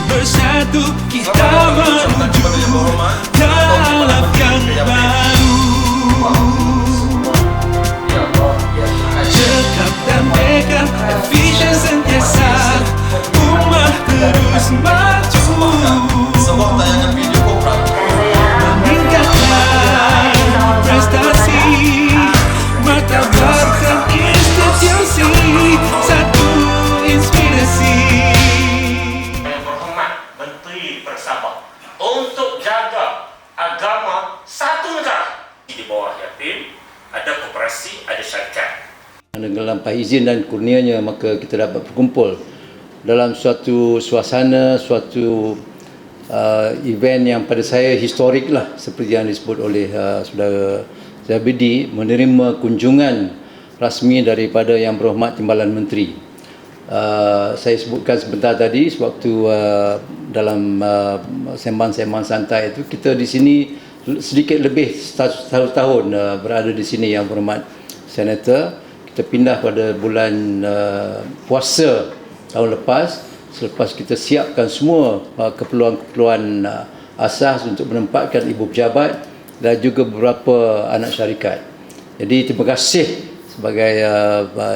Bersatu kita menuju dalam yang baru. Cekap dan tekad, efisien sentiasa, umat terus maju. Meningkatkan prestasi, martabatkan institusi, satu inspirasi. Menteri Persabah untuk jaga agama satu negara. Di bawah Yatim ada koperasi, ada syarikat. Dengan lampah izin dan kurnianya, maka kita dapat berkumpul dalam suatu suasana, suatu event yang pada saya historik lah, seperti yang disebut oleh saudara Zabidi, menerima kunjungan rasmi daripada Yang Berhormat Timbalan Menteri. Saya sebutkan sebentar tadi sewaktu dalam sembang-sembang santai itu, kita di sini sedikit lebih satu tahun berada di sini, Yang Berhormat Senator. Kita pindah pada bulan puasa tahun lepas, selepas kita siapkan semua keperluan-keperluan asas untuk menempatkan ibu pejabat dan juga beberapa anak syarikat. Jadi terima kasih sebagai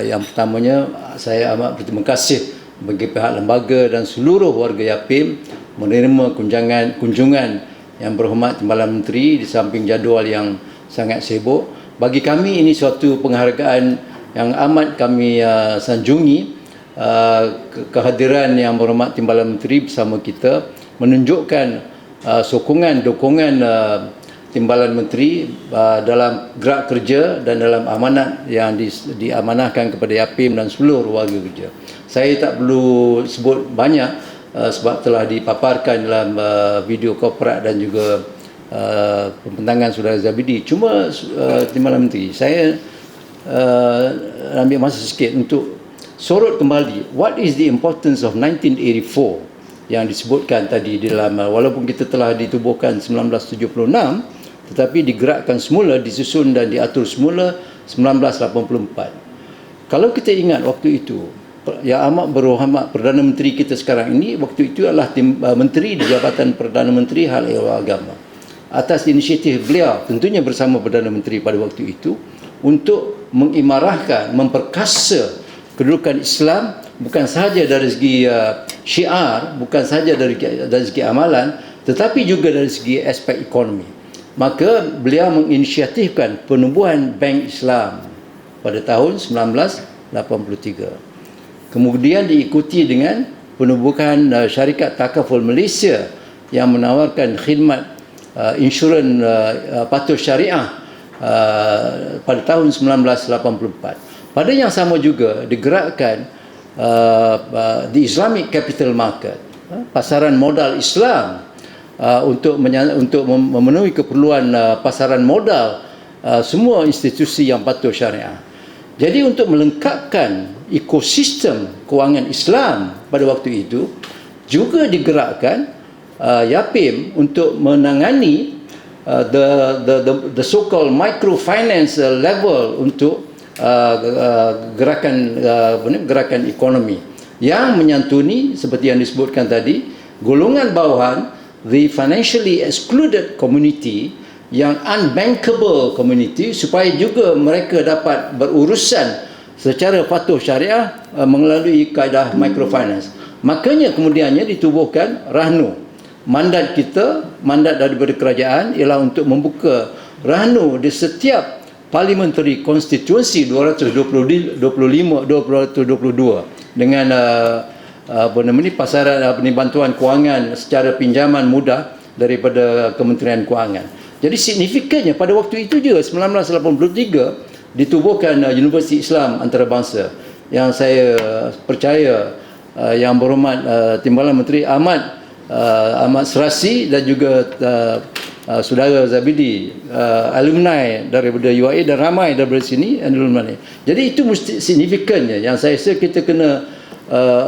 yang pertamanya, saya amat berterima kasih bagi pihak lembaga dan seluruh warga Yapim menerima kunjungan Yang Berhormat Timbalan Menteri di samping jadual yang sangat sibuk. Bagi kami ini suatu penghargaan yang amat kami sanjungi. Kehadiran Yang Berhormat Timbalan Menteri bersama kita menunjukkan sokongan-dukungan Timbalan Menteri dalam gerak kerja dan dalam amanat yang diamanahkan kepada Yapim dan seluruh warga kerja. Saya tak perlu sebut banyak sebab telah dipaparkan dalam video korporat dan juga pembentangan saudara Zabidi. Cuma Timbalan Menteri, saya ambil masa sikit untuk sorot kembali what is the importance of 1984 yang disebutkan tadi di dalam, walaupun kita telah ditubuhkan 1976, tetapi digerakkan semula, disusun dan diatur semula 1984. Kalau kita ingat waktu itu, Yang Amat Berhormat Perdana Menteri kita sekarang ini, waktu itu adalah Menteri di Jabatan Perdana Menteri Hal Ehwal Agama. Atas inisiatif beliau, tentunya bersama Perdana Menteri pada waktu itu, untuk mengimarahkan, memperkasa kedudukan Islam, bukan sahaja dari segi syiar, bukan sahaja dari segi amalan, tetapi juga dari segi aspek ekonomi. Maka beliau menginisiatifkan penubuhan Bank Islam pada tahun 1983. Kemudian diikuti dengan penubuhan Syarikat Takaful Malaysia yang menawarkan khidmat insurans patuh syariah pada tahun 1984. Pada yang sama juga digerakkan the Islamic Capital Market, pasaran modal Islam, untuk memenuhi keperluan pasaran modal semua institusi yang patuh syariah. Jadi untuk melengkapkan ekosistem kewangan Islam pada waktu itu, juga digerakkan Yapim untuk menangani the so-called microfinance level untuk gerakan ekonomi yang menyantuni seperti yang disebutkan tadi, golongan bawahan, the financially excluded community, yang unbankable community, supaya juga mereka dapat berurusan secara patuh syariah melalui kaedah microfinance. Makanya kemudiannya ditubuhkan RAHNO. Mandat kita, mandat daripada kerajaan ialah untuk membuka RAHNO di setiap parliamentary constituency 222 dengan pasaran bantuan kewangan secara pinjaman mudah daripada Kementerian Kewangan. Jadi signifikannya pada waktu itu juga 1983 ditubuhkan Universiti Islam Antarabangsa, yang saya percaya Yang Berhormat Timbalan Menteri amat serasi dan juga saudara Zabidi, alumni daripada UIA dan ramai daripada sini alumni. Jadi itu mesti signifikannya yang saya rasa kita kena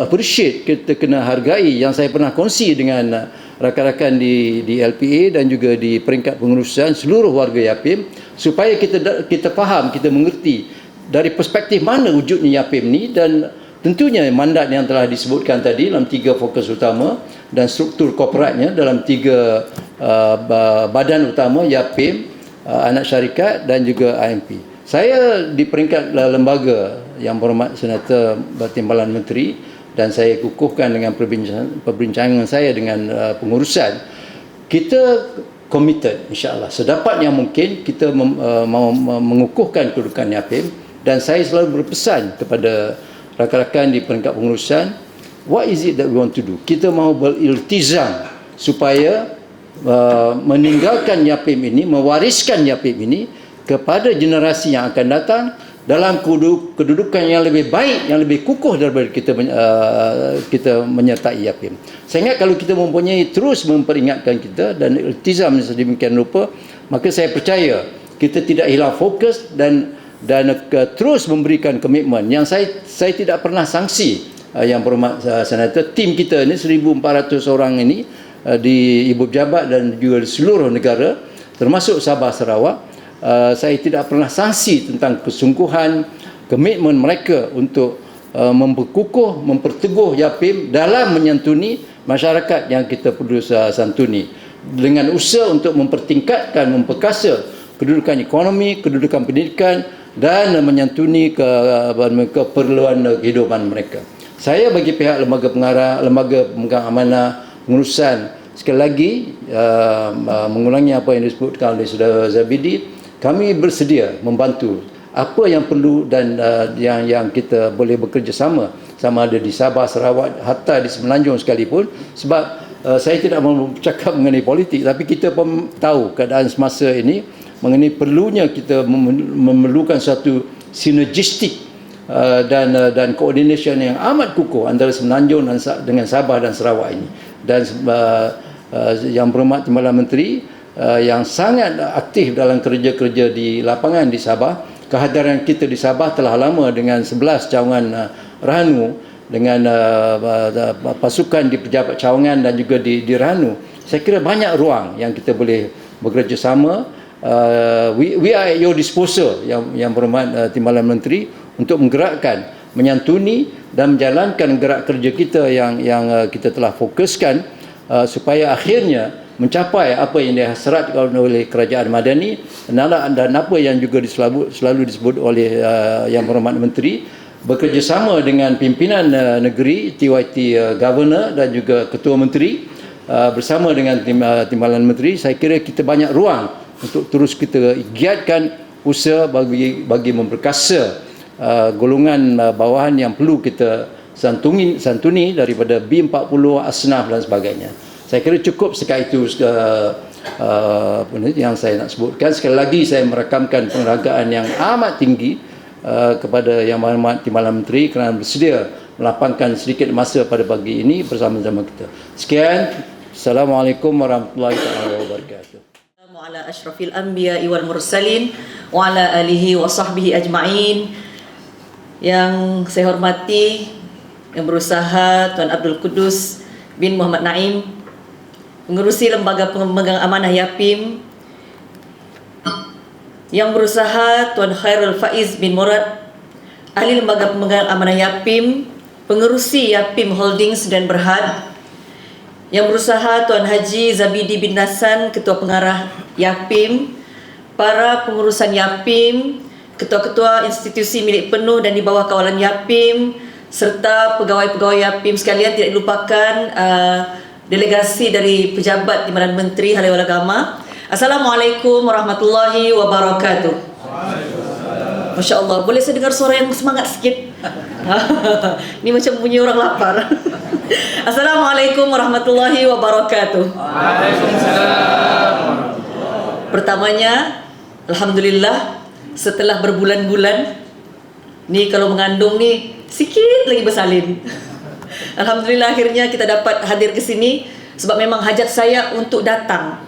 appreciate, kita kena hargai, yang saya pernah kongsi dengan rakan-rakan di LPA dan juga di peringkat pengurusan seluruh warga Yapim, supaya kita faham, kita mengerti dari perspektif mana wujudnya Yapim ni dan Tentunya mandat yang telah disebutkan tadi dalam 3 fokus utama dan struktur korporatnya dalam 3 badan utama, YAPIM, anak syarikat dan juga IMP. Saya di peringkat lembaga yang berhormat Senator Timbalan Menteri, dan saya kukuhkan dengan perbincangan saya dengan pengurusan, kita committed insya-Allah sedapat yang mungkin kita mau mengukuhkan kedudukan YAPIM, dan saya selalu berpesan kepada rakan-rakan di peringkat pengurusan, what is it that we want to do? Kita mahu beriltizam supaya meninggalkan YAPIM ini, mewariskan YAPIM ini kepada generasi yang akan datang dalam kedudukan yang lebih baik, yang lebih kukuh daripada kita menyertai YAPIM. Saya ingat kalau kita mempunyai terus memperingatkan kita dan iltizam sedemikian rupa, maka saya percaya kita tidak hilang fokus dan terus memberikan komitmen yang saya tidak pernah sangsi. Yang berhormat Senator, tim kita ni 1,400 orang ini di ibu pejabat dan juga di seluruh negara termasuk Sabah Sarawak, saya tidak pernah sangsi tentang kesungguhan, komitmen mereka untuk memperkukuh, memperteguh YAPIM dalam menyantuni masyarakat yang kita perlu santuni dengan usaha untuk mempertingkatkan, memperkasa kedudukan ekonomi, kedudukan pendidikan dan menyantuni keperluan kehidupan mereka. Saya bagi pihak lembaga pengarah, lembaga pemegang amanah, pengurusan, sekali lagi mengulangi apa yang disebutkan oleh Saudara Zabidi, kami bersedia membantu apa yang perlu dan yang kita boleh bekerjasama, sama ada di Sabah, Sarawak, hatta di Semenanjung sekalipun, sebab saya tidak mahu bercakap mengenai politik, tapi kita pun tahu keadaan semasa ini mengenai perlunya kita memerlukan satu sinergistik dan coordination yang amat kukuh antara Semenanjung dengan Sabah dan Sarawak ini. Dan yang berhormat Timbalan Menteri yang sangat aktif dalam kerja-kerja di lapangan di Sabah, kehadiran kita di Sabah telah lama dengan 11 cawangan Rahanu, dengan pasukan di pejabat cawangan dan juga di Rahanu. Saya kira banyak ruang yang kita boleh bekerjasama. We are at your disposal, yang berhormat Timbalan Menteri, untuk menggerakkan, menyantuni dan menjalankan gerak kerja kita yang kita telah fokuskan supaya akhirnya mencapai apa yang dihasratkan oleh Kerajaan Madani dan apa yang juga selalu disebut oleh yang berhormat Menteri, bekerjasama dengan pimpinan negeri, TYT Governor dan juga Ketua Menteri, bersama dengan Timbalan Menteri. Saya kira kita banyak ruang untuk terus kita giatkan usaha bagi memperkasa golongan bawahan yang perlu kita santuni daripada B40, asnaf dan sebagainya. Saya kira cukup sekat itu yang saya nak sebutkan. Sekali lagi saya merakamkan penghargaan yang amat tinggi kepada Yang Berhormat Timbalan Menteri kerana bersedia melapangkan sedikit masa pada pagi ini bersama-sama kita. Sekian. Assalamualaikum warahmatullahi wabarakatuh. Ala asyrafil anbiya'i wal mursalin wa ala alihi wa sahbihi ajma'in. Yang saya hormati Yang Berusaha Tuan Abdul Kudus bin Muhammad Naim, pengerusi Lembaga Pemegang Amanah YAPIM. Yang Berusaha Tuan Khairul Faiz bin Murad, ahli Lembaga Pemegang Amanah YAPIM, pengerusi YAPIM Holdings dan Berhad. Yang Berusaha Tuan Haji Zabidi bin Nassan, Ketua Pengarah YAPIM, para pengurusan YAPIM, ketua-ketua institusi milik penuh dan di bawah kawalan YAPIM, serta pegawai-pegawai YAPIM sekalian, tidak dilupakan delegasi dari pejabat Timbalan Menteri Hal-Ehwal Agama. Assalamualaikum warahmatullahi wabarakatuh. Masya Allah, boleh saya dengar suara yang semangat sikit? Ini macam bunyi orang lapar. Assalamualaikum warahmatullahi wabarakatuh. Waalaikumsalam. Pertamanya, alhamdulillah, setelah berbulan-bulan ni kalau mengandung ni sikit lagi bersalin. Alhamdulillah akhirnya kita dapat hadir ke sini, sebab memang hajat saya untuk datang.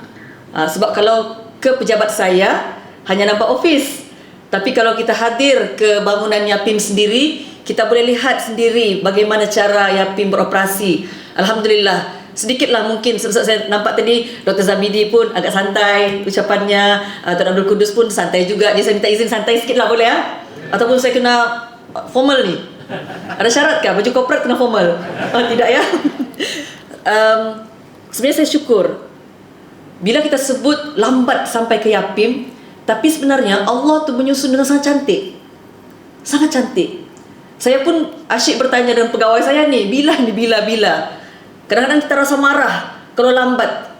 Sebab kalau ke pejabat saya hanya nampak ofis, tapi kalau kita hadir ke bangunan YAPIM sendiri, kita boleh lihat sendiri bagaimana cara YAPIM beroperasi. Alhamdulillah, sedikitlah mungkin sebab saya nampak tadi Dr. Zabidi pun agak santai ucapannya, Tuan Abdul Kudus pun santai juga. Jadi saya minta izin santai sikitlah, boleh ya? Ataupun saya kena formal ni? Ada syarat kah baju corporate kena formal? Tidak ya. Sebenarnya saya syukur bila kita sebut lambat sampai ke Yapim, tapi sebenarnya Allah tu menyusun dengan sangat cantik. Sangat cantik. Saya pun asyik bertanya dengan pegawai saya ni, bila. Kadang-kadang kita rasa marah kalau lambat.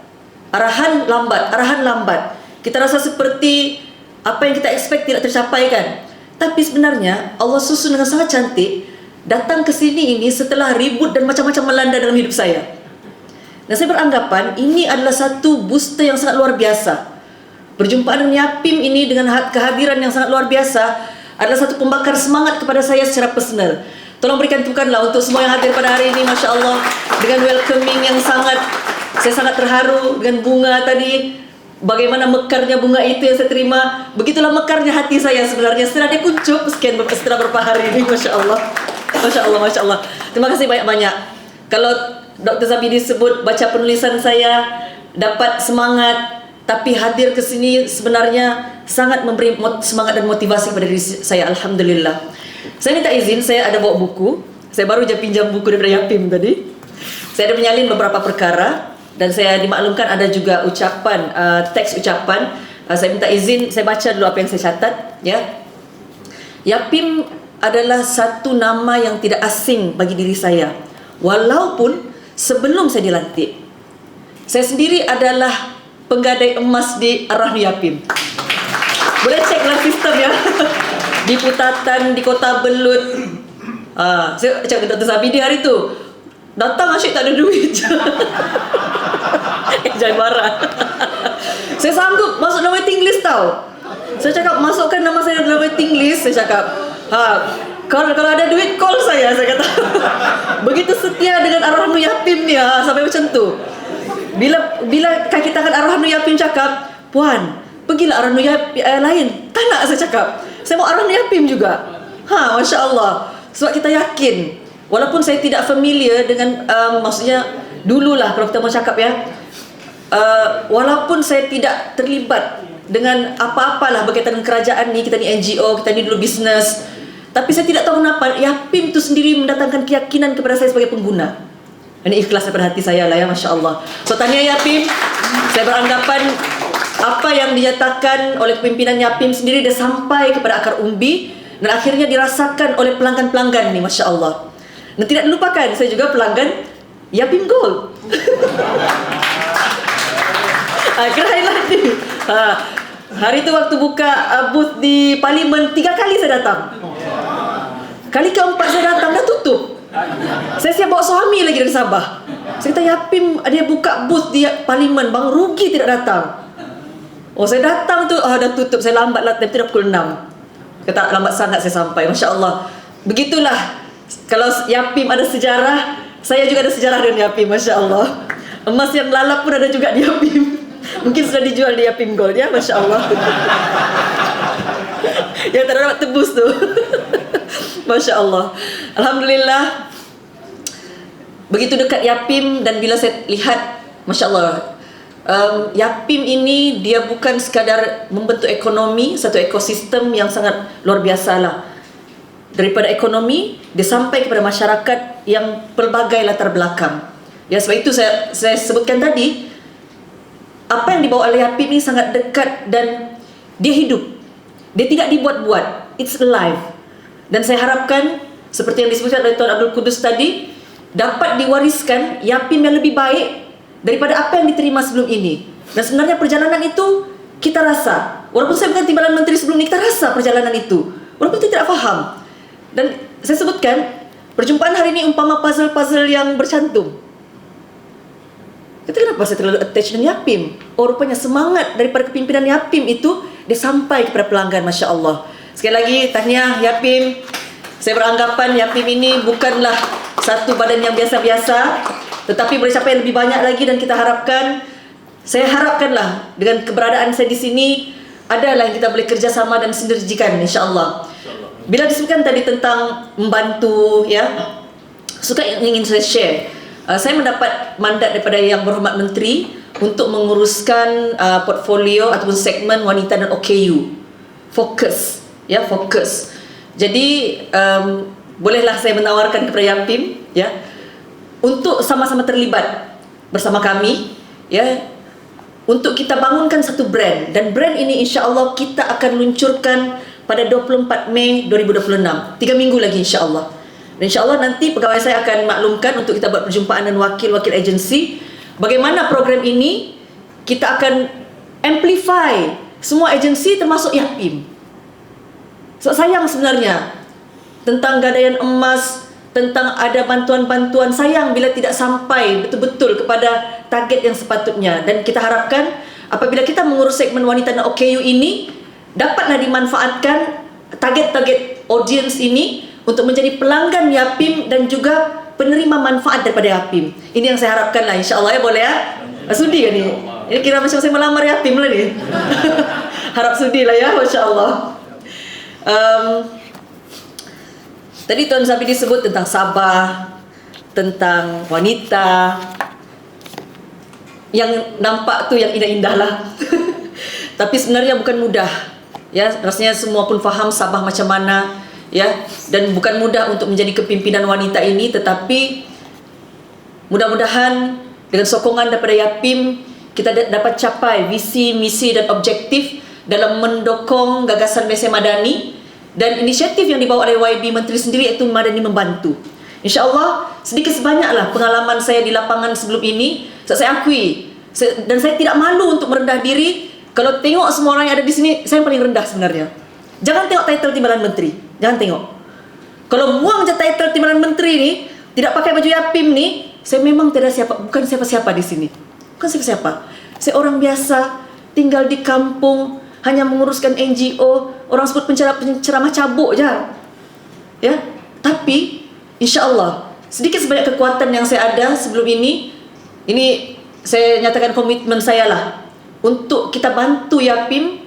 Arahan lambat. Kita rasa seperti apa yang kita expect tidak tercapai kan. Tapi sebenarnya Allah susun dengan sangat cantik. Datang ke sini ini setelah ribut dan macam-macam melanda dalam hidup saya. Dan saya beranggapan ini adalah satu booster yang sangat luar biasa. Perjumpaan dengan Yapim ini dengan kehadiran yang sangat luar biasa adalah satu pembakar semangat kepada saya secara personal. Tolong berikan tepukanlah untuk semua yang hadir pada hari ini, Masya Allah, dengan welcoming yang saya sangat terharu dengan bunga tadi. Bagaimana mekarnya bunga itu yang saya terima. Begitulah mekarnya hati saya sebenarnya setelah dia kuncup setelah beberapa hari ini. Masya Allah. Masya Allah. Terima kasih banyak-banyak. Kalau Dr. Zabidi sebut baca penulisan saya dapat semangat, tapi hadir ke sini sebenarnya sangat memberi semangat dan motivasi kepada diri saya. Alhamdulillah. Saya minta izin, saya ada bawa buku. Saya baru je pinjam buku daripada Yapim tadi. Saya ada menyalin beberapa perkara dan saya dimaklumkan ada juga ucapan, teks ucapan. Saya minta izin, saya baca dulu apa yang saya catat. Ya. Yapim adalah satu nama yang tidak asing bagi diri saya. Walaupun sebelum saya dilantik, saya sendiri adalah penggadai emas di Ar-Rahnu Yapim. Boleh ceklah sistem ya. Di Putatan, di Kota Belut. Saya cakap dengan Dr. Zabidi hari tu, datang asyik tak ada duit. Jangan marah. Saya sanggup masuk dalam waiting list tau. Saya cakap masukkan nama saya dalam waiting list. Saya cakap kalau ada duit call saya kata. Begitu setia dengan Ar-Rahnu Yapim ni sampai macam tu. Bila kaki tangan Ar-Rahnu Yapim cakap, "Puan, pergilah Ar-Rahnu Yapim lain." Tak nak, saya cakap. Saya mau Ar-Rahnu Yapim juga. Masya Allah. Sebab kita yakin, walaupun saya tidak familiar dengan maksudnya dululah kalau kita mau cakap ya, walaupun saya tidak terlibat dengan apa-apalah berkaitan dengan kerajaan ni, kita ni NGO, kita ni dulu bisnes, tapi saya tidak tahu kenapa Yapim itu sendiri mendatangkan keyakinan kepada saya sebagai pengguna. Ini ikhlas daripada hati saya lah ya, Masya Allah. So tanya Yapim, saya beranggapan apa yang dinyatakan oleh pimpinan Yapim sendiri dia sampai kepada akar umbi dan akhirnya dirasakan oleh pelanggan-pelanggan ni, Masya Allah. Dan tidak dilupakan, saya juga pelanggan Yapim Gold. Kira highlight ni. Hari tu waktu buka booth di Parlimen, 3 kali saya datang. Kali keempat saya datang dah tutup. Saya siap bawa suami lagi dari Sabah. Saya kata Yapim dia buka booth di Parlimen, bang, rugi tidak datang. Saya datang tu dah tutup. Saya lambat lah, tapi dah pukul 6. Kata lambat sangat saya sampai. Masya Allah. Begitulah. Kalau Yapim ada sejarah, saya juga ada sejarah dengan Yapim. Masya Allah. Emas yang lalap pun ada juga di Yapim. Mungkin sudah dijual di Yapim Gold ya. Masya Allah. Yang tak dapat tebus tu. Masya Allah. Alhamdulillah. Begitu dekat Yapim, dan bila saya lihat, Masya Allah, Yapim ini dia bukan sekadar membentuk ekonomi, satu ekosistem yang sangat luar biasa lah. Daripada ekonomi, dia sampai kepada masyarakat yang pelbagai latar belakang. Ya, sebab itu saya sebutkan tadi, apa yang dibawa oleh Yapim ini sangat dekat dan dia hidup. Dia tidak dibuat-buat. It's alive. Dan saya harapkan, seperti yang disebutkan oleh Tuan Abdul Kudus tadi, dapat diwariskan Yapim yang lebih baik daripada apa yang diterima sebelum ini. Dan sebenarnya perjalanan itu kita rasa. Walaupun saya bukan timbalan menteri sebelum ini, kita rasa perjalanan itu. Walaupun kita tidak faham. Dan saya sebutkan, perjumpaan hari ini umpama puzzle-puzzle yang bercantum. Kita kenapa saya terlalu attached dengan Yapim? Rupanya semangat daripada kepimpinan Yapim itu dia sampai kepada pelanggan, Masya Allah. Sekali lagi, tahniah Yapim. Saya beranggapan Yapim ini bukanlah satu badan yang biasa-biasa, tetapi boleh capai lebih banyak lagi. Dan kita harapkan, saya harapkanlah dengan keberadaan saya di sini, adalah yang kita boleh kerjasama dan sinergikan, insyaAllah. Bila disebutkan tadi tentang membantu, ya, suka ingin saya share. Saya mendapat mandat daripada Yang Berhormat Menteri untuk menguruskan portfolio ataupun segmen wanita dan OKU. Fokus, ya, fokus. Jadi bolehlah saya menawarkan kepada Yapim ya untuk sama-sama terlibat bersama kami ya untuk kita bangunkan satu brand, dan brand ini insya-Allah kita akan luncurkan pada 24 Mei 2026. 3 minggu lagi insya-Allah. Dan insya-Allah nanti pegawai saya akan maklumkan untuk kita buat perjumpaan dengan wakil-wakil agensi bagaimana program ini kita akan amplify semua agensi termasuk Yapim. So, sayang sebenarnya tentang gadaian emas, tentang ada bantuan-bantuan, sayang bila tidak sampai betul-betul kepada target yang sepatutnya. Dan kita harapkan apabila kita mengurus segmen wanita dan OKU ini dapatlah dimanfaatkan target-target audience ini untuk menjadi pelanggan Yapim dan juga penerima manfaat daripada Yapim. Ini yang saya harapkan lah, insya-Allah ya, boleh ya? Sudi kan ni? Ini kira macam saya melamar Yapim lah ni. Harap sudi lah ya, masya-Allah. Tadi Tuan Sabidi sebut tentang Sabah, tentang wanita. Yang nampak tu yang indah-indah lah. Tapi sebenarnya bukan mudah. Ya, rasanya semua pun faham Sabah macam mana, ya. Dan bukan mudah untuk menjadi kepimpinan wanita ini, tetapi mudah-mudahan dengan sokongan daripada Yapim kita dapat capai visi, misi dan objektif dalam mendukung gagasan Malaysia Madani. Dan inisiatif yang dibawa oleh YB Menteri sendiri iaitu Madani Membantu. InsyaAllah sedikit sebanyaklah pengalaman saya di lapangan sebelum ini. Saya akui dan saya tidak malu untuk merendah diri. Kalau tengok semua orang yang ada di sini, saya yang paling rendah sebenarnya. Jangan tengok title Timbalan Menteri. Jangan tengok. Kalau buang je title Timbalan Menteri ni, tidak pakai baju Yapim ni, saya memang tidak siapa, bukan siapa-siapa di sini. Bukan siapa-siapa. Saya orang biasa, tinggal di kampung, hanya menguruskan NGO. Orang sebut penceramah cabuk je. Ya, tapi insya-Allah sedikit sebanyak kekuatan yang saya ada sebelum ini saya nyatakan komitmen saya lah untuk kita bantu Yapim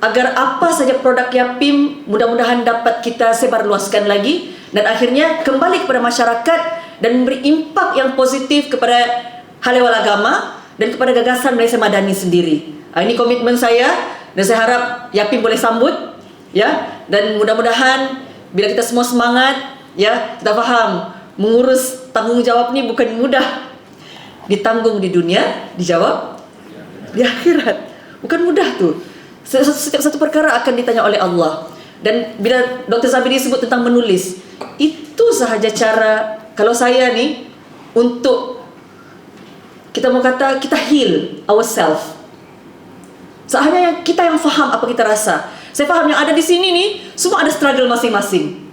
agar apa saja produk Yapim mudah-mudahan dapat kita sebarluaskan lagi dan akhirnya kembali kepada masyarakat dan memberi impak yang positif kepada hal ehwal agama dan kepada gagasan Malaysia Madani sendiri. Ini komitmen saya. Dan saya harap Yapim boleh sambut, ya. Dan mudah-mudahan bila kita semua semangat, ya, kita faham mengurus tanggungjawab ni bukan mudah. Ditanggung di dunia, dijawab di akhirat. Bukan mudah tu. Setiap satu perkara akan ditanya oleh Allah. Dan bila Dr. Sabidi sebut tentang menulis, itu sahaja cara kalau saya ni untuk kita mau kata kita heal ourselves. Hanya kita yang faham apa kita rasa. Saya faham yang ada di sini ni semua ada struggle masing-masing.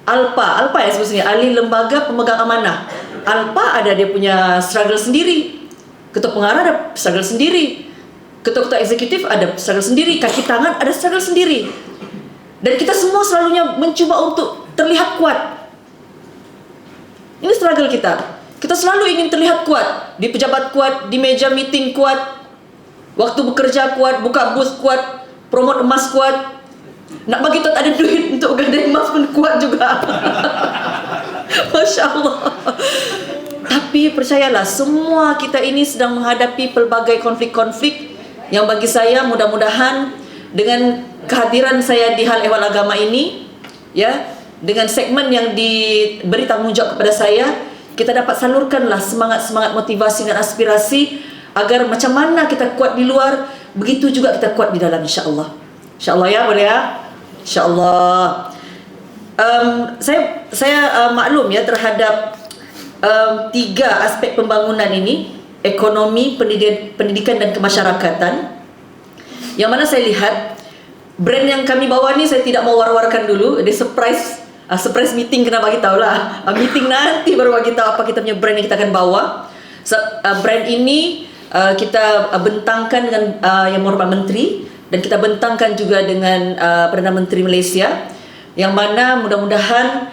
Alpa ya sebetulnya ahli lembaga pemegang amanah. Alpa ada dia punya struggle sendiri. Ketua pengarah ada struggle sendiri. Ketua-ketua eksekutif ada struggle sendiri. Kaki tangan ada struggle sendiri. Dan kita semua selalunya mencuba untuk terlihat kuat. Ini struggle kita. Kita selalu ingin terlihat kuat. Di pejabat kuat, di meja meeting kuat, waktu bekerja kuat, buka booth kuat, promote emas kuat. Nak bagi tuan ada duit untuk gadai emas pun kuat juga. Masya Allah. Tapi percayalah, semua kita ini sedang menghadapi pelbagai konflik-konflik yang bagi saya mudah-mudahan dengan kehadiran saya di hal ehwal agama ini, ya, dengan segmen yang diberi tanggungjawab kepada saya, kita dapat salurkanlah semangat-semangat motivasi dan aspirasi agar macam mana kita kuat di luar, begitu juga kita kuat di dalam, insya-Allah. Insya-Allah ya, boleh ya? Insya-Allah. Saya maklum ya terhadap 3 aspek pembangunan ini, ekonomi, pendidikan dan kemasyarakatan. Yang mana saya lihat brand yang kami bawa ni saya tidak mau war-warkan dulu, dia surprise meeting kena bagi tahu lah. Meeting nanti baru bagi tahu apa kita punya brand yang kita akan bawa. Brand ini kita bentangkan dengan Yang Berhormat Menteri dan kita bentangkan juga dengan Perdana Menteri Malaysia, yang mana mudah-mudahan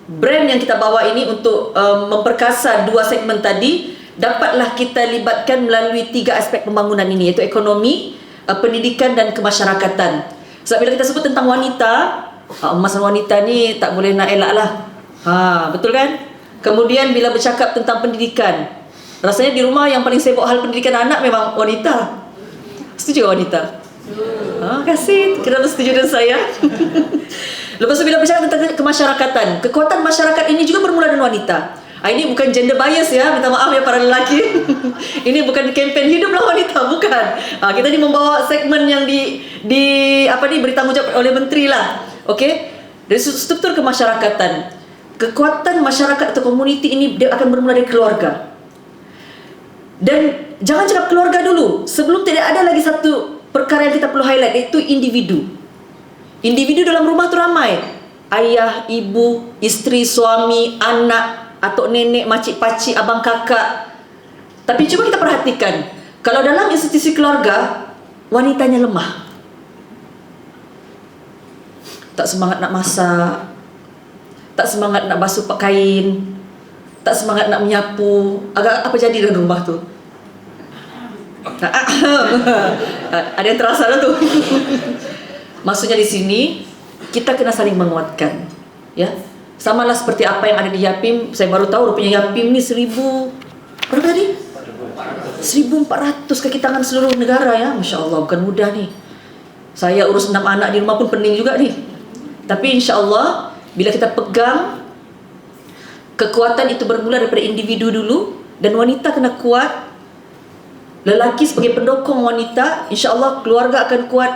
brand yang kita bawa ini untuk memperkasa 2 segmen tadi dapatlah kita libatkan melalui 3 aspek pembangunan ini, iaitu ekonomi, pendidikan dan kemasyarakatan. Sebab bila kita sebut tentang wanita, masalah wanita ni tak boleh nak elak lah. Betul kan? Kemudian bila bercakap tentang pendidikan, rasanya di rumah yang paling sibuk hal pendidikan anak memang wanita. Setuju wanita? Terima kasih kerana setuju dengan saya. Lepas tu bila bercakap tentang kemasyarakatan, kekuatan masyarakat ini juga bermula dengan wanita. Ini bukan gender bias ya, minta maaf ya para lelaki. Ini bukan kempen hiduplah wanita, bukan. Kita ni membawa segmen yang beri tanggungjawab oleh menteri lah. Okey. Dari struktur kemasyarakatan, kekuatan masyarakat atau komuniti ini dia akan bermula dari keluarga. Dan jangan cakap keluarga dulu. Sebelum tidak ada lagi satu perkara yang kita perlu highlight, iaitu individu. Individu dalam rumah tu ramai. Ayah, ibu, isteri, suami, anak, atuk nenek, makcik, pakcik, abang, kakak. Tapi cuba kita perhatikan, kalau dalam institusi keluarga, wanitanya lemah. Tak semangat nak masak, tak semangat nak basuh kain, tak semangat nak menyapu. Agak apa jadi dalam rumah tu? Ada yang terasa lah tu. Maksudnya di sini kita kena saling menguatkan, ya. Samalah seperti apa yang ada di Yapim. Saya baru tahu rupanya Yapim ni 1000 berapa tadi? 1400 kaki tangan seluruh negara ya. Masya Allah, bukan mudah ni. Saya urus 6 anak di rumah pun pening juga ni. Tapi insya Allah bila kita pegang, kekuatan itu bermula daripada individu dulu. Dan wanita kena kuat. Lelaki sebagai pendukung wanita, insya Allah keluarga akan kuat,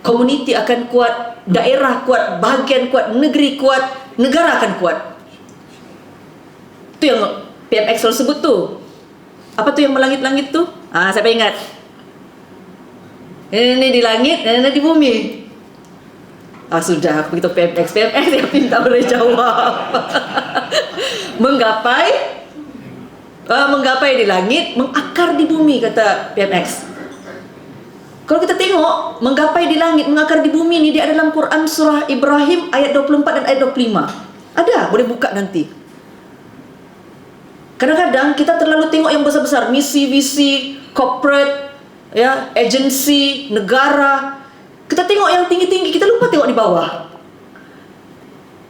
komuniti akan kuat, daerah kuat, bahagian kuat, negeri kuat, negara akan kuat. Itu yang PMX selalu sebut tu. Apa tu yang melangit-langit tu? Siapa ingat? Ini di langit, ini di bumi. Sudah, begitu PMX yang minta boleh jawab. Menggapai di langit, mengakar di bumi, kata PMX. Kalau kita tengok, menggapai di langit, mengakar di bumi ni, dia ada dalam Quran surah Ibrahim ayat 24 dan ayat 25. Ada, boleh buka nanti. Kadang-kadang kita terlalu tengok yang besar-besar, misi, visi, corporate, ya, agensi, negara. Kita tengok yang tinggi-tinggi, kita lupa tengok di bawah.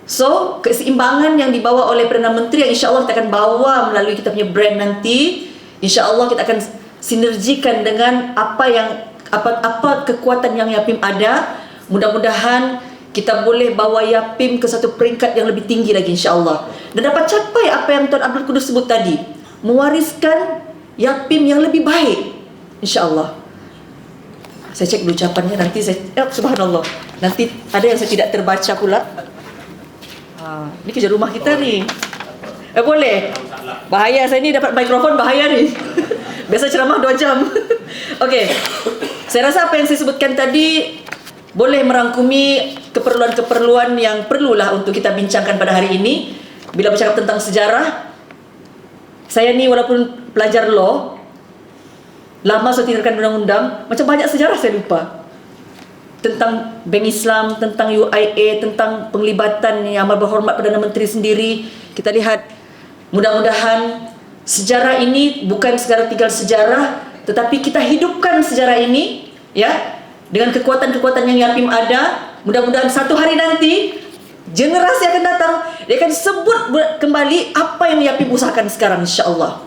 So, keseimbangan yang dibawa oleh Perdana Menteri yang insya Allah kita akan bawa melalui kita punya brand nanti. Insya Allah kita akan sinergikan dengan apa kekuatan yang Yapim ada. Mudah-mudahan kita boleh bawa Yapim ke satu peringkat yang lebih tinggi lagi insya Allah. Dan dapat capai apa yang Tuan Abdul Qudus sebut tadi, mewariskan Yapim yang lebih baik insya Allah. Saya cek dulu ucapannya, nanti saya subhanallah, nanti ada yang saya tidak terbaca pula. Ini kerja rumah kita ni. Boleh. Bahaya, saya ni dapat mikrofon bahaya ni. Biasa ceramah 2 jam. Okey. Saya rasa apa yang saya sebutkan tadi boleh merangkumi keperluan-keperluan yang perlulah untuk kita bincangkan pada hari ini. Bila bercakap tentang sejarah, saya ni walaupun pelajar law, lama saya tinggalkan undang-undang, macam banyak sejarah saya lupa. Tentang Bank Islam, tentang UIA, tentang penglibatan Yang Amat Berhormat Perdana Menteri sendiri. Kita lihat, mudah-mudahan sejarah ini bukan sekadar tinggal sejarah, tetapi kita hidupkan sejarah ini, ya, dengan kekuatan-kekuatan yang Yapim ada. Mudah-mudahan satu hari nanti generasi akan datang, dia akan sebut kembali apa yang Yapim usahakan sekarang, insya-Allah.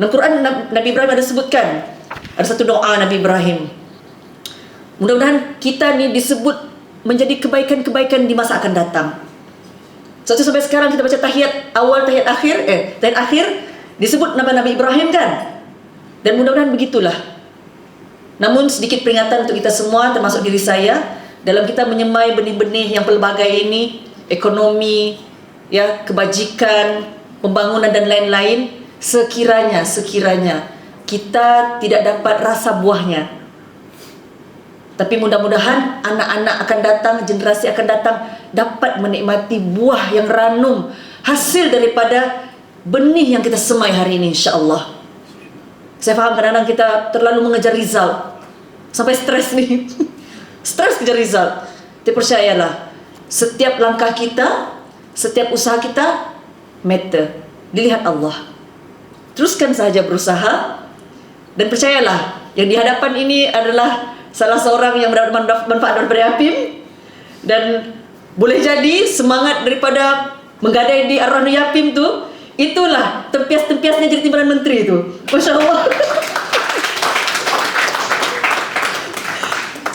Dalam Quran Nabi Ibrahim ada sebutkan, ada satu doa Nabi Ibrahim. Mudah-mudahan kita ni disebut menjadi kebaikan-kebaikan di masa akan datang. Satu sampai sekarang kita baca tahiyat awal, tahiyat akhir disebut nama Nabi Ibrahim kan? Dan mudah-mudahan begitulah. Namun sedikit peringatan untuk kita semua, termasuk diri saya, dalam kita menyemai benih-benih yang pelbagai ini, ekonomi, ya, kebajikan, pembangunan dan lain-lain, sekiranya kita tidak dapat rasa buahnya. Tapi mudah-mudahan anak-anak akan datang, generasi akan datang, dapat menikmati buah yang ranum, hasil daripada benih yang kita semai hari ini, insya-Allah. Saya faham kadang-kadang kita terlalu mengejar result, sampai stres nih. Stres kejar result. Tapi percayalah, setiap langkah kita, setiap usaha kita matter. Dilihat Allah. Teruskan saja berusaha, dan percayalah, yang di hadapan ini adalah salah seorang yang mendapat manfaat daripada Yapim. Dan boleh jadi semangat daripada menggadai di arwah Yapim tu, itulah tempias-tempiasnya jadi timbalan menteri tu. Masya Allah.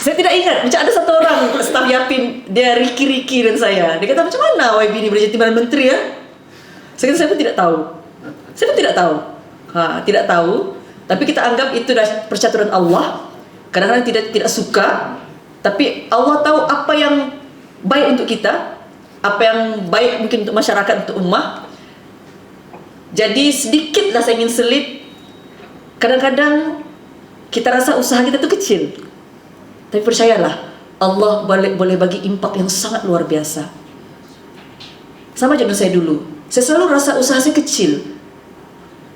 Saya tidak Saya ingat macam ada satu orang staf Yapim, dia Riki dan saya. Dia kata, macam mana YB ni boleh jadi Timbalan Menteri ya? Saya kata, saya pun tidak tahu. Tidak tahu. Tapi kita anggap itu dah percaturan Allah. Kadang-kadang tidak suka, tapi Allah tahu apa yang baik untuk kita, apa yang baik mungkin untuk masyarakat, untuk ummah. Jadi sedikitlah saya ingin selip. Kadang-kadang kita rasa usaha kita tu kecil, tapi percayalah, Allah boleh bagi impak yang sangat luar biasa. Sama je dengan saya dulu. Saya selalu rasa usaha saya kecil.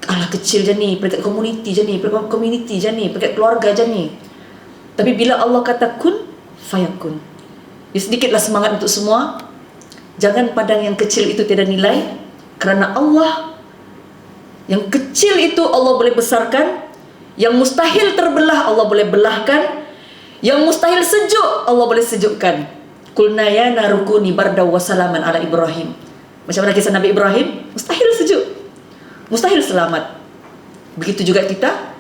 Alah, kecil je ni, peringkat community je ni, peringkat keluarga je ni. Tapi bila Allah kata kun, fayakun. Sedikitlah semangat untuk semua. Jangan pandang yang kecil itu tiada nilai, kerana Allah, yang kecil itu Allah boleh besarkan, yang mustahil terbelah Allah boleh belahkan, yang mustahil sejuk Allah boleh sejukkan. Qulna ya narukuni bardaw wa salaman ala Ibrahim. Macam mana kisah Nabi Ibrahim? Mustahil sejuk, mustahil selamat. Begitu juga kita,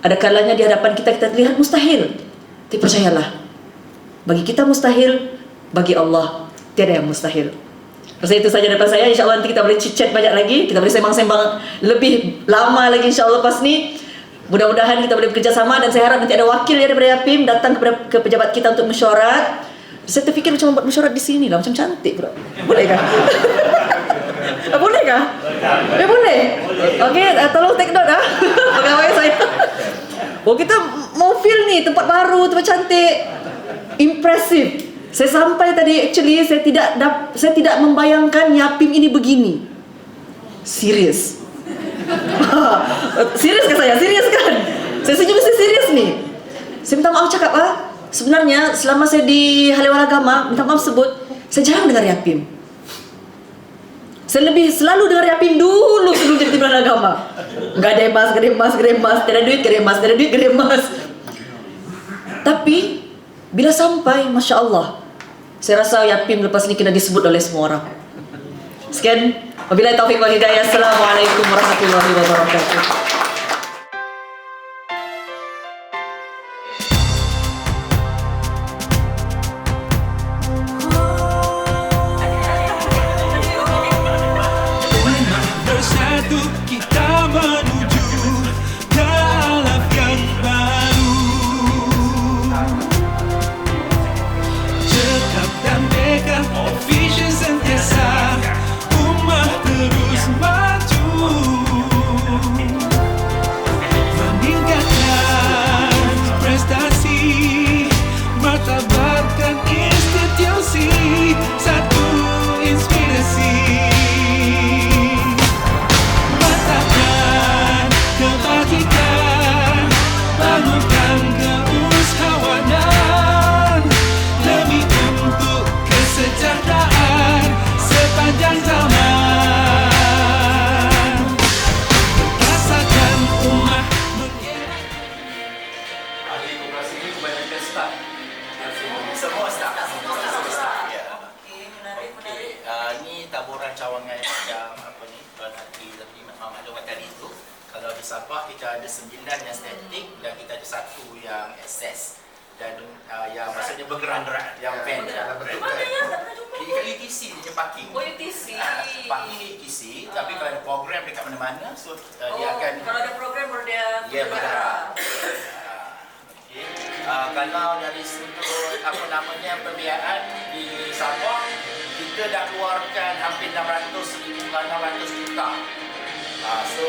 ada kalanya di hadapan kita terlihat mustahil, tapi percayalah, bagi kita mustahil, bagi Allah tiada yang mustahil. Rasa itu saja daripada saya. InsyaAllah nanti kita boleh chit-chat banyak lagi, kita boleh sembang-sembang lebih lama lagi insyaAllah lepas ni. Mudah-mudahan kita boleh bekerjasama, dan saya harap nanti ada wakil daripada Yapim datang ke pejabat kita untuk mesyuarat. Saya terfikir macam membuat mesyuarat di sini lah, macam cantik pula. Bolehkah? Bolehkah? Ya boleh. Okey, tolong take note pegawai saya. Kita mau feel ni tempat baru, tempat cantik, impressive. Saya sampai tadi, actually saya tidak membayangkan Yapim ini begini. Serius. Serius kan saya? Serius kan? Saya senyum, saya serius ni. Saya minta maaf cakap sebenarnya selama saya di Haliwan Agama, minta maaf sebut, saya jarang dengar Yapim. Saya lebih selalu dengar Yapim dulu sebelum jadi Timbalan Agama. Geremas. Tiada duit, geremas. Tapi bila sampai, Masya Allah, saya rasa Yapim lepas ni kena disebut oleh semua orang. Sekian. Wabillahi taufiq wal hidayah. Assalamualaikum warahmatullahi wabarakatuh. Bersatu kita menuju ke alam yang baru. Cekap dan dekat, vision sentiasa, ummah terus maju, meningkatkan prestasi, martabatkan institusi, satu inspirasi. Matakan kebajikan, bangunkan keusahawanan, demi untuk kesejahteraan sepanjang zaman. Perkasakan ummah Ahli koperasi ni kebanyakan staf. Semua staf. Okey, ni taburan cawangan macam apa ni, Tuan Hati tapi maklum tadi tu. Kalau di Sabah kita ada 9 yang statik dan kita ada 1 yang akses. Dan yang maksudnya bergerak, yang van. Betul kan? Di UTC dia parking. UTC. Parking di UTC, tapi kalau ada program dekat mana-mana, so dia akan Kalau ada program baru dia bergerak. Kalau dari sudut pembiayaan di Sabah, kita dah keluarkan hampir 600 juta. So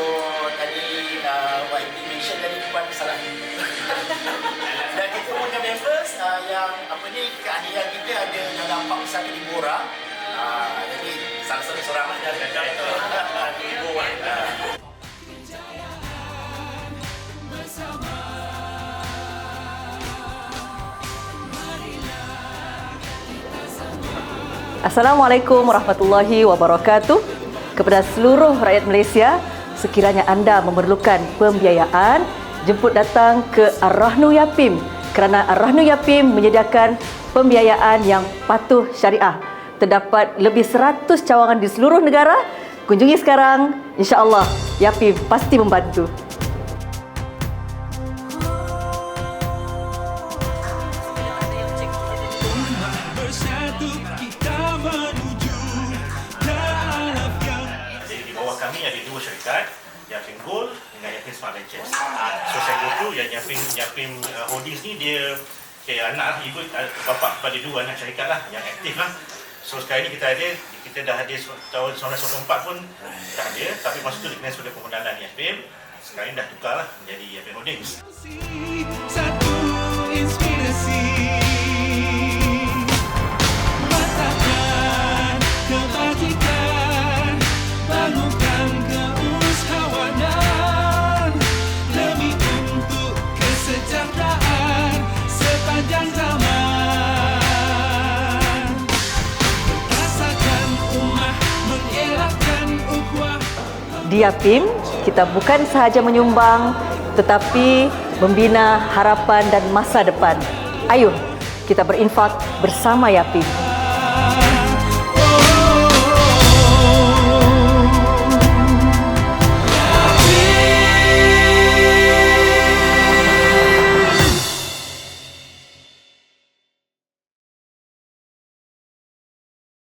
tadi YB mention tadi bukan salah. Dan kita punya members yang keahlian kita ada dalam 41,000 orang. Jadi salah satu seorang dari Assalamualaikum warahmatullahi wabarakatuh. Kepada seluruh rakyat Malaysia, sekiranya anda memerlukan pembiayaan, jemput datang ke Ar-Rahnu Yapim, kerana Ar-Rahnu Yapim menyediakan pembiayaan yang patuh syariah. Terdapat lebih 100 cawangan di seluruh negara. Kunjungi sekarang, insya-Allah Yapim pasti membantu. ada dua syarikat, Yapim Gold dengan Yapim Smart Ventures. So saya go to yang Yapim Holdings ni dia anak ikut bapa pada dua anak syarikat lah yang aktif lah. So sekarang ni kita dah ada tahun 1994 pun dah ada, tapi masa tu dikenal sebagai pemodalan Yapim. Sekarang ni dah tukar lah menjadi Yapim Holdings. Satu inspirasi, matakan kebajikan, bangunkan keusahawanan demi untuk kesejahteraan sepanjang zaman. Rasakan ummah mengelakkan ukhuwah. Di Yapim, kita bukan sahaja menyumbang tetapi membina harapan dan masa depan. Ayo, kita berinfak bersama Yapim.